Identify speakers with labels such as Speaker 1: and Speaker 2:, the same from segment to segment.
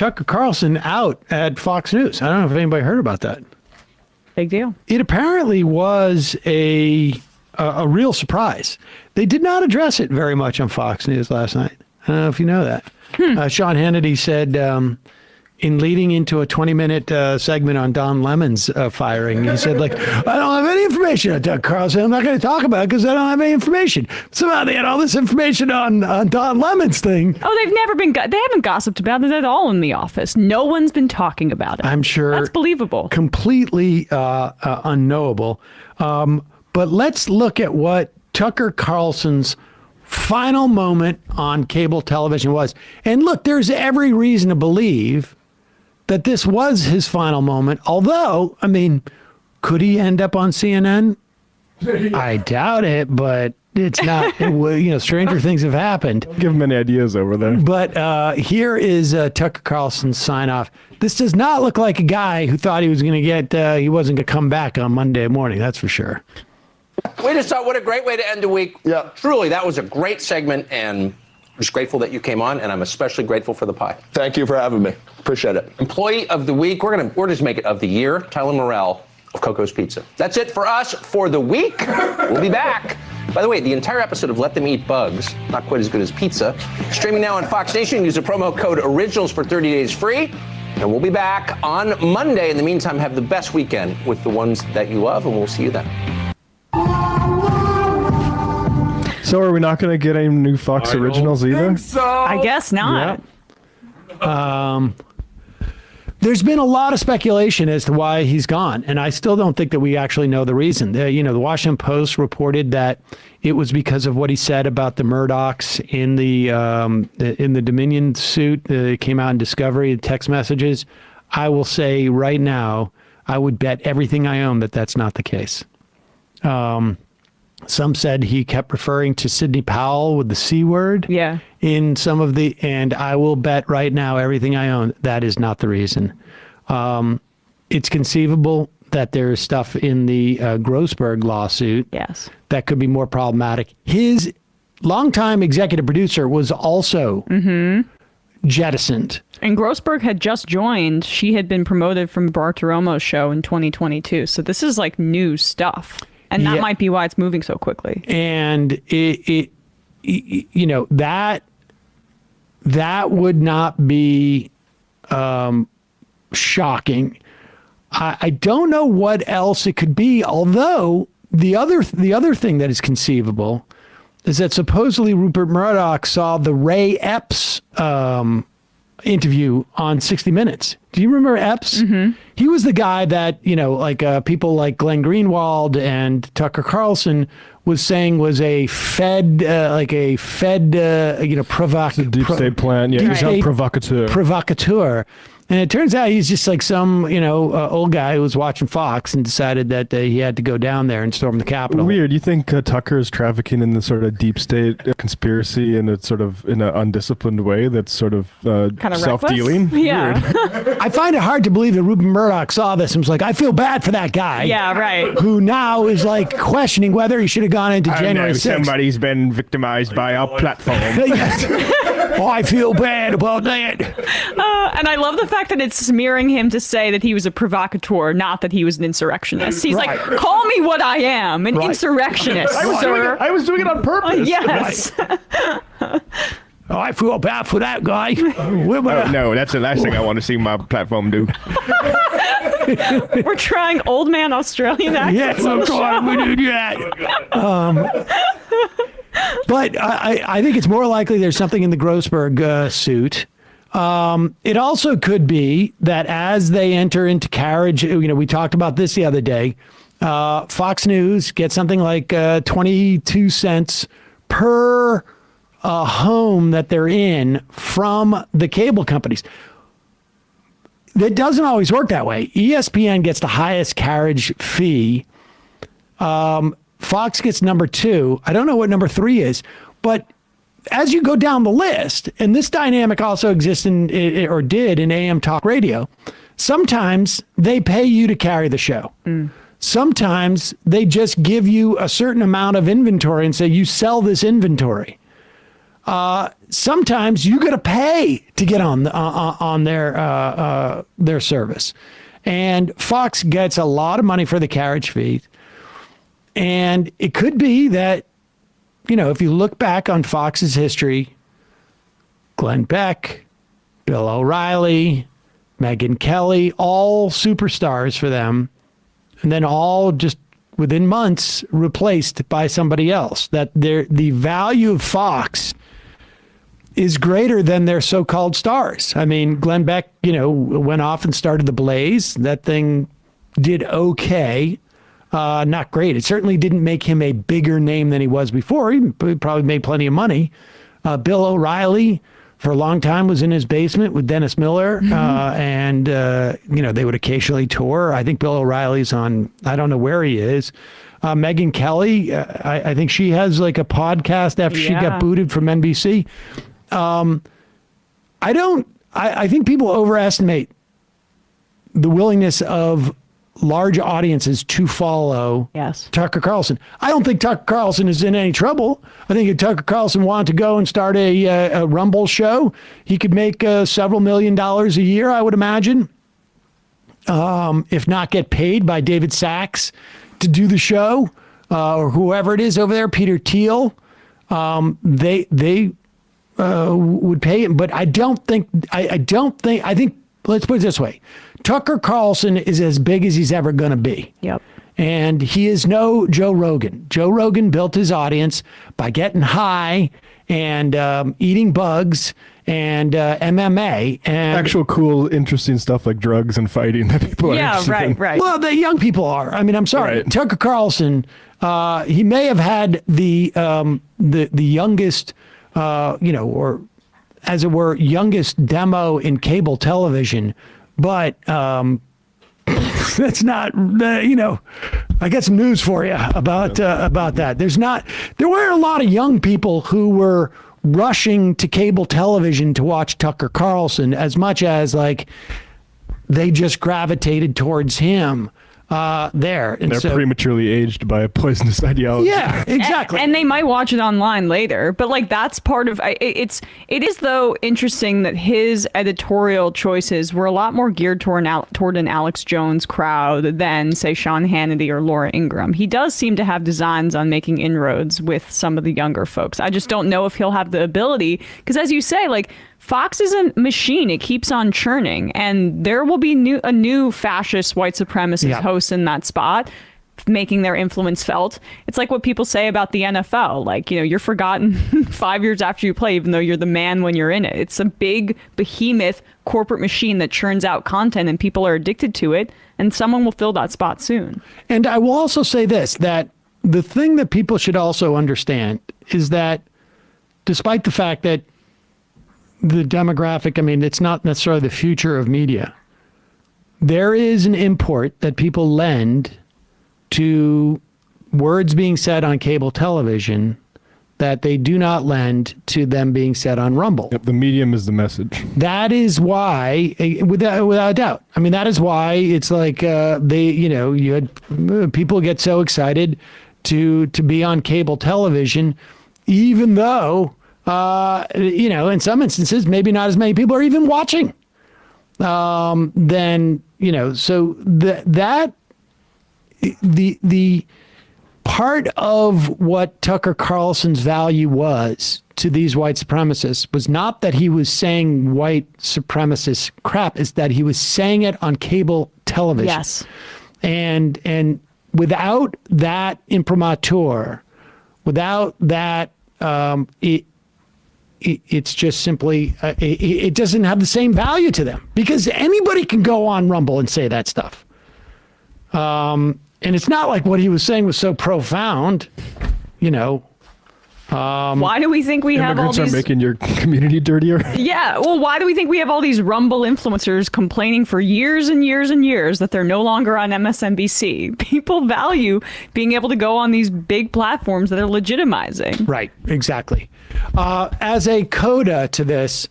Speaker 1: Tucker Carlson out at Fox News. I don't know if anybody heard about that.
Speaker 2: Big deal.
Speaker 1: It apparently was a real surprise. They did not address it very much on Fox News last night. I don't know if you know that. Sean Hannity said in leading into a 20-minute segment on Don Lemon's firing, he said, like, I don't have any information on Tucker Carlson. I'm not going to talk about it because I don't have any information. Somehow they had all this information on Don Lemon's thing.
Speaker 2: Oh, they haven't gossiped about it at all in the office. No one's been talking about it.
Speaker 1: I'm sure.
Speaker 2: That's believable.
Speaker 1: Completely unknowable. But let's look at what Tucker Carlson's final moment on cable television was. And look, there's every reason to believe that this was his final moment. Although, I mean, could he end up on CNN? I doubt it, but it's not, stranger things have happened.
Speaker 3: Give him any ideas over there.
Speaker 1: But here is Tucker Carlson's sign off. This does not look like a guy who thought he was going to he wasn't going to come back on Monday morning. That's for sure.
Speaker 4: Way to start. What a great way to end the week. Yeah. Truly, that was a great segment, and I'm just grateful that you came on, and I'm especially grateful for the pie.
Speaker 5: Thank you for having me. Appreciate it.
Speaker 4: Employee of the week. We're just make it of the year. Tyler Morell of Coco's Pizza. That's it for us for the week. We'll be back. By the way, the entire episode of Let Them Eat Bugs, not quite as good as pizza, streaming now on Fox Nation. Use the promo code ORIGINALS for 30 days free. And we'll be back on Monday. In the meantime, have the best weekend with the ones that you love, and we'll see you then.
Speaker 3: So are we not going to get any new Fox originals either?
Speaker 2: So. I guess not.
Speaker 1: Yeah. There's been a lot of speculation as to why he's gone, and I still don't think that we actually know the reason. The Washington Post reported that it was because of what he said about the Murdochs in the Dominion suit. It came out in Discovery, the text messages. I will say right now, I would bet everything I own that that's not the case. Some said he kept referring to Sidney Powell with the C word.
Speaker 2: Yeah.
Speaker 1: In some of and I will bet right now, everything I own, that is not the reason. It's conceivable that there is stuff in the Grossberg lawsuit.
Speaker 2: Yes.
Speaker 1: That could be more problematic. His longtime executive producer was also jettisoned.
Speaker 2: And Grossberg had just joined. She had been promoted from Bartiromo's show in 2022. So this is like new stuff. And that might be why it's moving so quickly.
Speaker 1: And that would not be shocking. I don't know what else it could be. Although the other thing that is conceivable is that supposedly Rupert Murdoch saw the Ray Epps interview on 60 Minutes. Do you remember Epps? Mm-hmm. He was the guy that, people like Glenn Greenwald and Tucker Carlson was saying was a Fed, deep
Speaker 3: state plan. Yeah, he's a
Speaker 1: provocateur. And it turns out he's just like some, old guy who was watching Fox and decided that he had to go down there and storm the Capitol.
Speaker 3: Weird. You think Tucker is trafficking in the sort of deep state conspiracy in an undisciplined way that's sort of
Speaker 2: kind of
Speaker 3: self-dealing?
Speaker 2: Yeah.
Speaker 1: I find it hard to believe that Rupert Murdoch saw this and was like, I feel bad for that guy.
Speaker 2: Yeah, right.
Speaker 1: Who now is like questioning whether he should have gone into January 6th.
Speaker 3: Somebody's been victimized by our platform.
Speaker 1: Oh, I feel bad about that.
Speaker 2: And I love the fact that it's smearing him to say that he was a provocateur, not that he was an insurrectionist. He's like, call me what I am, an insurrectionist, sir.
Speaker 3: I was doing it on purpose.
Speaker 2: Yes.
Speaker 1: Oh, I feel bad for that guy.
Speaker 3: No, that's the last thing I want to see my platform do.
Speaker 2: We're trying old man Australian accents.
Speaker 1: Yes, I'm trying to do that. But I think it's more likely there's something in the Grossberg suit. It also could be that as they enter into carriage, we talked about this the other day, Fox News gets something like 22 cents per home that they're in from the cable companies. That doesn't always work that way. ESPN gets the highest carriage fee. Fox gets number 2. I don't know what number 3 is, but as you go down the list, and this dynamic also exists did in AM talk radio, sometimes they pay you to carry the show. Sometimes they just give you a certain amount of inventory and say, you sell this inventory. sometimes you got to pay to get on their service. And Fox gets a lot of money for the carriage fee. And it could be that, if you look back on Fox's history, Glenn Beck, Bill O'Reilly, Megyn Kelly, all superstars for them, and then all just within months replaced by somebody else. That the value of Fox is greater than their so-called stars. I mean, Glenn Beck, went off and started the Blaze. That thing did okay. Not great. It certainly didn't make him a bigger name than he was before. He probably made plenty of money. Bill O'Reilly, for a long time, was in his basement with Dennis Miller. And they would occasionally tour. I think Bill O'Reilly's on, I don't know where he is. Megyn Kelly, I think she has like a podcast after she got booted from NBC. I think people overestimate the willingness of large audiences to follow Tucker Carlson. I don't think Tucker Carlson is in any trouble. I think if Tucker Carlson wanted to go and start a Rumble show, he could make several $1 million a year, I would imagine. If not get paid by David Sachs to do the show, or whoever it is over there, Peter Thiel, they would pay him. But I think, let's put it this way. Tucker Carlson is as big as he's ever going to be.
Speaker 2: Yep.
Speaker 1: And he is no Joe Rogan. Joe Rogan built his audience by getting high and eating bugs and MMA and
Speaker 3: actual cool, interesting stuff like drugs and fighting that people are interested in.
Speaker 2: Right.
Speaker 1: Well, the young people are. I mean, I'm sorry.
Speaker 3: Right.
Speaker 1: Tucker Carlson, he may have had the youngest, or as it were, youngest demo in cable television. But that's not, I got some news for you about that. There were a lot of young people who were rushing to cable television to watch Tucker Carlson as much as like they just gravitated towards him there. And
Speaker 3: they're prematurely aged by a poisonous ideology.
Speaker 1: Yeah, exactly.
Speaker 2: And they might watch it online later, but like that's part of it is though interesting that his editorial choices were a lot more geared toward an Alex Jones crowd than say Sean Hannity or Laura Ingraham. He does seem to have designs on making inroads with some of the younger folks. I just don't know if he'll have the ability, because as you say, like Fox is a machine. It keeps on churning, and there will be a new fascist white supremacist host in that spot, making their influence felt. It's like what people say about the NFL. Like, you're forgotten 5 years after you play, even though you're the man when you're in it. It's a big behemoth corporate machine that churns out content, and people are addicted to it, and someone will fill that spot soon.
Speaker 1: And I will also say this, that the thing that people should also understand is that despite the fact that the demographic, I mean, it's not necessarily the future of media. There is an import that people lend to words being said on cable television that they do not lend to them being said on Rumble.
Speaker 3: Yep, the medium is the message.
Speaker 1: That is why, without a doubt. I mean, that is why it's like you had people get so excited to be on cable television, even though in some instances, maybe not as many people are even watching. Then, so the part of what Tucker Carlson's value was to these white supremacists was not that he was saying white supremacist crap, is that he was saying it on cable television.
Speaker 2: Yes.
Speaker 1: And without that imprimatur, without that, it's just simply, it doesn't have the same value to them, because anybody can go on Rumble and say that stuff. And it's not like what he was saying was so profound,
Speaker 2: Why do we think we have all
Speaker 3: Immigrants
Speaker 2: these...
Speaker 3: are making your community dirtier?
Speaker 2: Yeah, well, why do we think we have all these Rumble influencers complaining for years and years and years that they're no longer on MSNBC? People value being able to go on these big platforms that are legitimizing.
Speaker 1: Right, exactly. As a coda to this,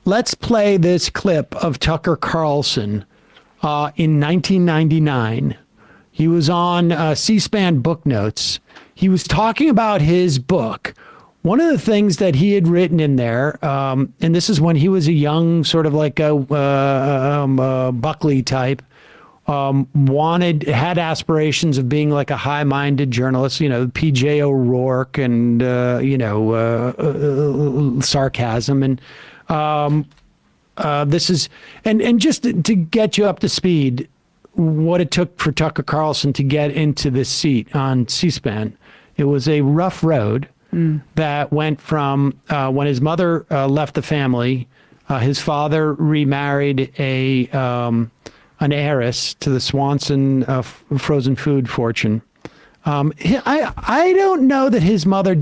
Speaker 1: let's play this clip of Tucker Carlson in 1999. He was on C-SPAN Book Notes. He was talking about his book, one of the things that he had written in there, and this is when he was a young, sort of like a Buckley type, had aspirations of being like a high-minded journalist, P.J. O'Rourke and, sarcasm. And this is, and just to get you up to speed, what it took for Tucker Carlson to get into this seat on C-SPAN. It was a rough road that went from when his mother left the family, his father remarried an heiress to the Swanson frozen food fortune. I don't know that his mother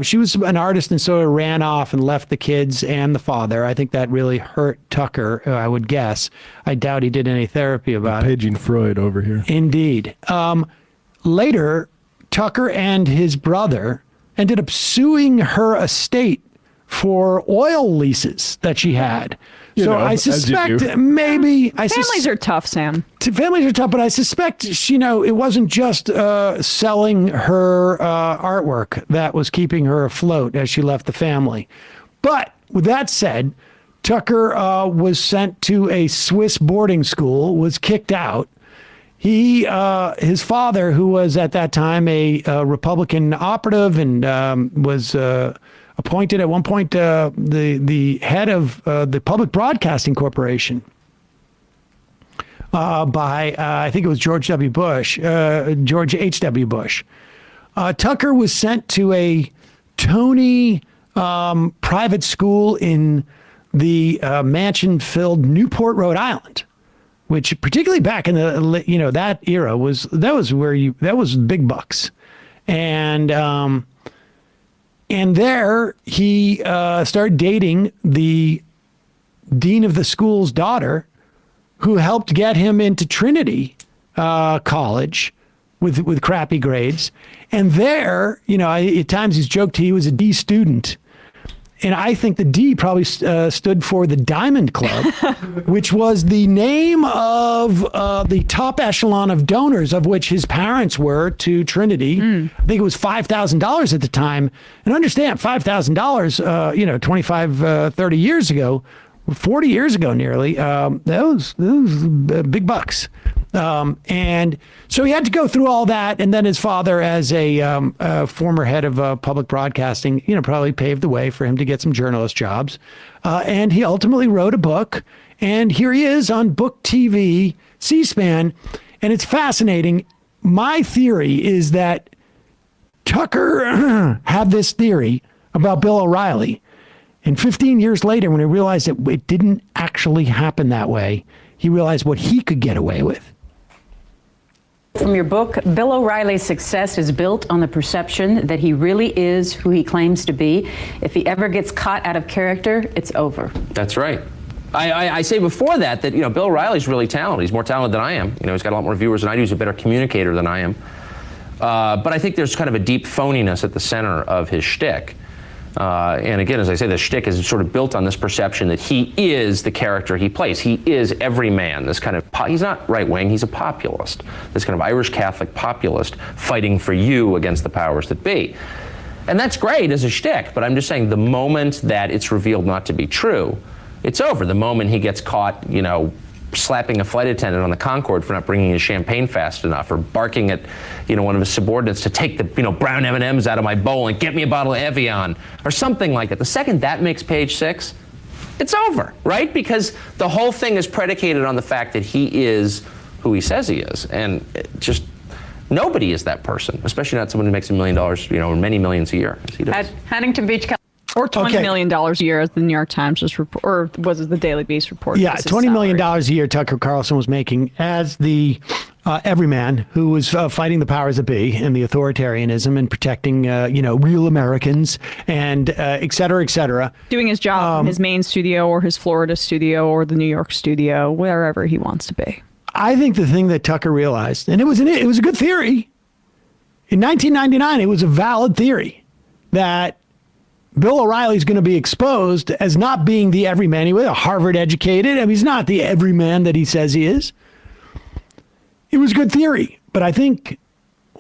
Speaker 1: she was an artist and so ran off and left the kids and the father. I think that really hurt Tucker, I would guess. I doubt he did any therapy about it.
Speaker 3: Paging Freud over here.
Speaker 1: Indeed. Later, Tucker and his brother ended up suing her estate for oil leases that she had. I suspect maybe...
Speaker 2: Families are tough, Sam.
Speaker 1: Families are tough, but I suspect, it wasn't just selling her artwork that was keeping her afloat as she left the family. But with that said, Tucker was sent to a Swiss boarding school, was kicked out. His father, who was at that time a Republican operative and was... appointed at one point the head of the Public Broadcasting Corporation by I think it was George H.W. Bush. Tucker was sent to a Tony private school in the mansion-filled Newport, Rhode Island, which particularly back in the that era was big bucks, and there he started dating the dean of the school's daughter, who helped get him into Trinity College with crappy grades. And there, at times he's joked he was a D student. And I think the D probably stood for the Diamond Club, which was the name of the top echelon of donors of which his parents were to Trinity. I think it was $5,000 at the time. And understand, $5,000, 25, 30 years ago, 40 years ago nearly, that was big bucks. And so he had to go through all that. And then his father, as a former head of public broadcasting, probably paved the way for him to get some journalist jobs. And he ultimately wrote a book. And here he is on Book TV, C-SPAN. And it's fascinating. My theory is that Tucker had this theory about Bill O'Reilly. And 15 years later, when he realized that it didn't actually happen that way, he realized what he could get away with.
Speaker 6: From your book, Bill O'Reilly's success is built on the perception that he really is who he claims to be. If he ever gets caught out of character, it's over.
Speaker 4: That's right. I say before that Bill O'Reilly's really talented. He's more talented than I am. He's got a lot more viewers than I do. He's a better communicator than I am. But I think there's kind of a deep phoniness at the center of his shtick. And again, as I say, the shtick is sort of built on this perception that he is the character he plays. He is every man. This kind of he's not right wing. He's a populist. This kind of Irish Catholic populist fighting for you against the powers that be. And that's great as a shtick. But I'm just saying, the moment that it's revealed not to be true, it's over. The moment he gets caught, slapping a flight attendant on the Concorde for not bringing his champagne fast enough, or barking at, one of his subordinates to take the, brown M&Ms out of my bowl and get me a bottle of Evian, or something like that. The second that makes Page 6, it's over, right? Because the whole thing is predicated on the fact that he is who he says he is, and just nobody is that person, especially not someone who makes $1 million, or many millions a year, as he does.
Speaker 6: At Huntington Beach,
Speaker 2: Or $20 million a year, as the New York Times just or was it the Daily Beast report?
Speaker 1: Yeah, $20 million a year Tucker Carlson was making as the everyman who was fighting the powers that be and the authoritarianism and protecting, real Americans and et cetera, et cetera.
Speaker 2: Doing his job in his Maine studio or his Florida studio or the New York studio, wherever he wants to be.
Speaker 1: I think the thing that Tucker realized, and it was a good theory. In 1999, it was a valid theory that Bill O'Reilly is going to be exposed as not being the everyman. He was Harvard educated. He's not the everyman that he says he is. It was a good theory. But I think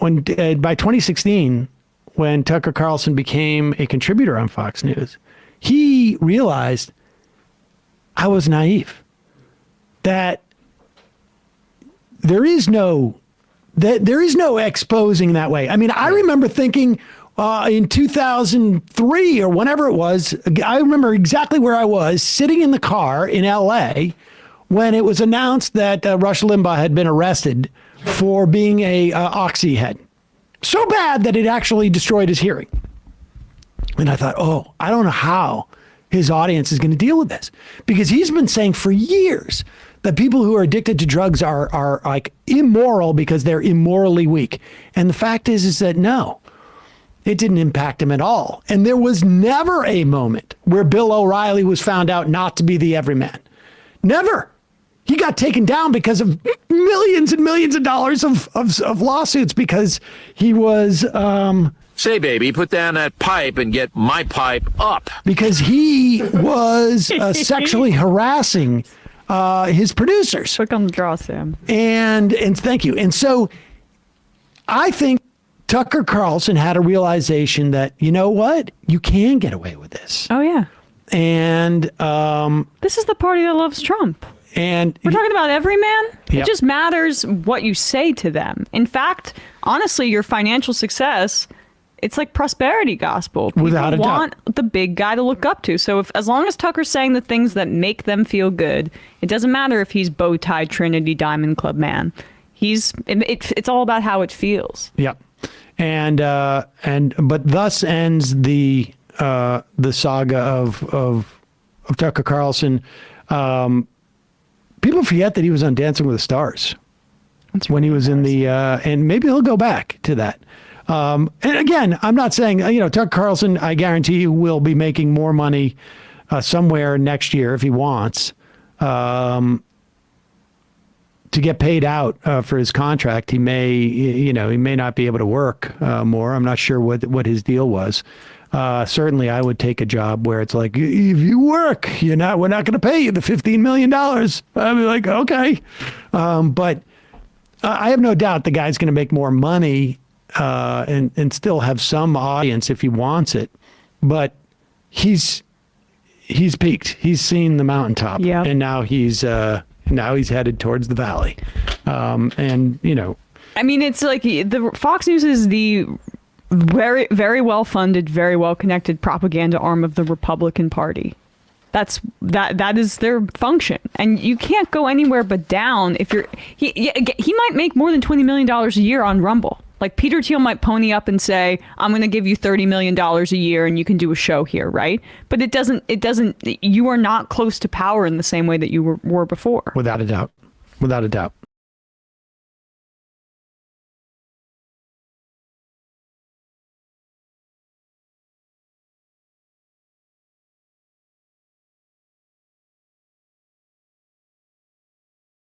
Speaker 1: by 2016, when Tucker Carlson became a contributor on Fox News, he realized I was naive, that there is no exposing that way. I mean, I remember thinking in 2003 or whenever it was, I remember exactly where I was sitting in the car in LA when it was announced that Rush Limbaugh had been arrested for being a oxy head. So bad that it actually destroyed his hearing. And I thought, oh, I don't know how his audience is going to deal with this, because he's been saying for years that people who are addicted to drugs are like immoral because they're immorally weak. And the fact is that no, it didn't impact him at all. And there was never a moment where Bill O'Reilly was found out not to be the everyman. Never. He got taken down because of millions and millions of dollars of lawsuits because he was
Speaker 7: Say, baby, put down that pipe and get my pipe up.
Speaker 1: Because he was sexually harassing his producers.
Speaker 2: Click on the draw, Sam.
Speaker 1: And thank you. And so I think Tucker Carlson had a realization that, you know what? You can get away with this.
Speaker 2: Oh, yeah.
Speaker 1: And
Speaker 2: this is the party that loves Trump.
Speaker 1: And
Speaker 2: we're talking about every man.
Speaker 1: Yep.
Speaker 2: It just matters what you say to them. In fact, honestly, your financial success, it's like prosperity gospel. People
Speaker 1: Without a
Speaker 2: want
Speaker 1: doubt.
Speaker 2: the big guy to look up to. So as long as Tucker's saying the things that make them feel good, it doesn't matter if he's bow tie Trinity Diamond Club man. It's all about how it feels.
Speaker 1: Yep. But thus ends the saga of Tucker Carlson. People forget that he was on Dancing with the Stars when he was in the, and maybe he'll go back to that. And again, I'm not saying, Tucker Carlson, I guarantee you will be making more money somewhere next year if he wants to get paid out for his contract. He may not be able to work more. I'm not sure what his deal was. Certainly I would take a job where it's like, if you work, we're not going to pay you the $15 million. I'd be like, okay. But I have no doubt the guy's going to make more money and still have some audience if he wants it. But he's peaked. He's seen the mountaintop.
Speaker 2: Yep.
Speaker 1: And now he's headed towards the valley. I mean, it's like the Fox News is the very, very well funded, very well connected propaganda arm of the Republican Party. That is their function, and you can't go anywhere but down if you're. He might make more than $20 million a year on Rumble. Like Peter Thiel might pony up and say, "I'm going to give you $30 million a year, and you can do a show here," right? But it doesn't. You are not close to power in the same way that you were before. Without a doubt. Without a doubt.